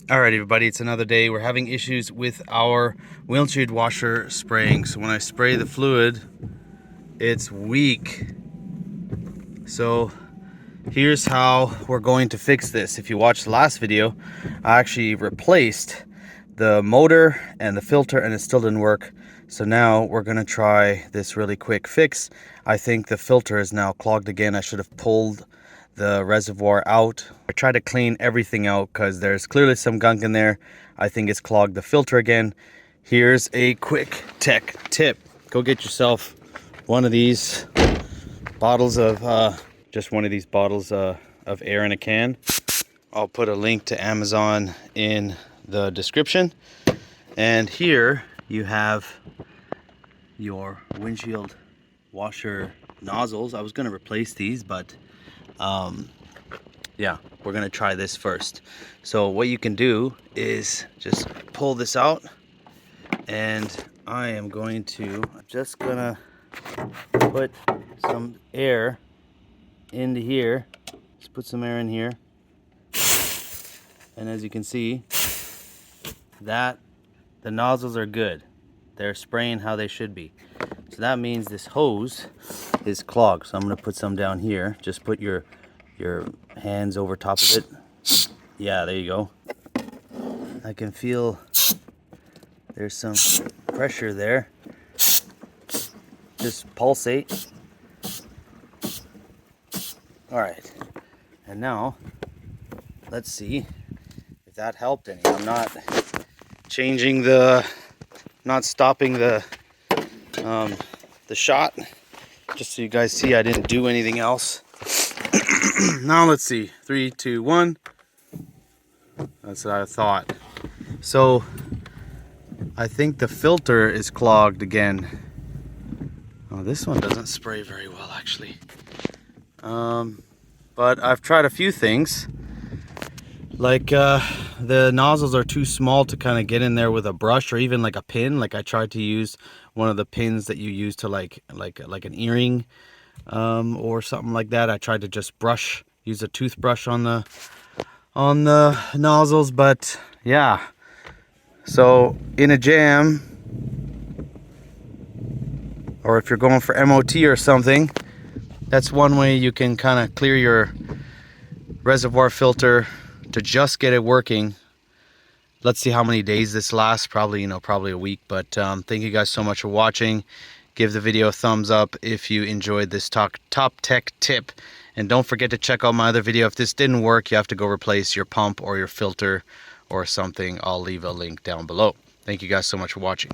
Alright everybody, it's another day. We're having issues with our windshield washer spraying. So when I spray the fluid, it's weak. So here's how we're going to fix this. If you watched the last video, I actually replaced the motor and the filter and it still didn't work. So now we're gonna try this really quick fix. I think the filter is now clogged again. I should have pulled the reservoir out. I tried to clean everything out because there's clearly some gunk in there. I think it's clogged the filter again. Here's a quick tech tip. Go get yourself one of these bottles of just one of these bottles of air in a can. I'll put a link to Amazon in the description. And here you have your windshield washer nozzles. I was going to replace these, but yeah, we're going to try this first. So what you can do is just pull this out, and I'm just going to put some air into here. Just put some air in here. And as you can see, that the nozzles are good. They're spraying how they should be. So that means this hose is clogged. So I'm going to put some down here. Just put your hands over top of it. Yeah, there you go. I can feel there's some pressure there. Just pulsate. All right. And now let's see if that helped any. I'm not changing not stopping the shot, just so you guys see I didn't do anything else. Now let's see, 3, 2, 1. That's what I thought. So I think the filter is clogged again. Oh, this one doesn't spray very well actually. But I've tried a few things. Like the nozzles are too small to kind of get in there with a brush or even like a pin. Like I tried to use one of the pins that you use to like an earring or something like that. I tried to just use a toothbrush on the nozzles, but yeah. So in a jam, or if you're going for MOT or something, that's one way you can kind of clear your reservoir filter to just get it working. Let's see how many days this lasts. Probably a week. But thank you guys so much for watching. Give the video a thumbs up if you enjoyed this top tech tip, and don't forget to check out my other video. If this didn't work, you have to go replace your pump or your filter or something. I'll leave a link down below. Thank you guys so much for watching.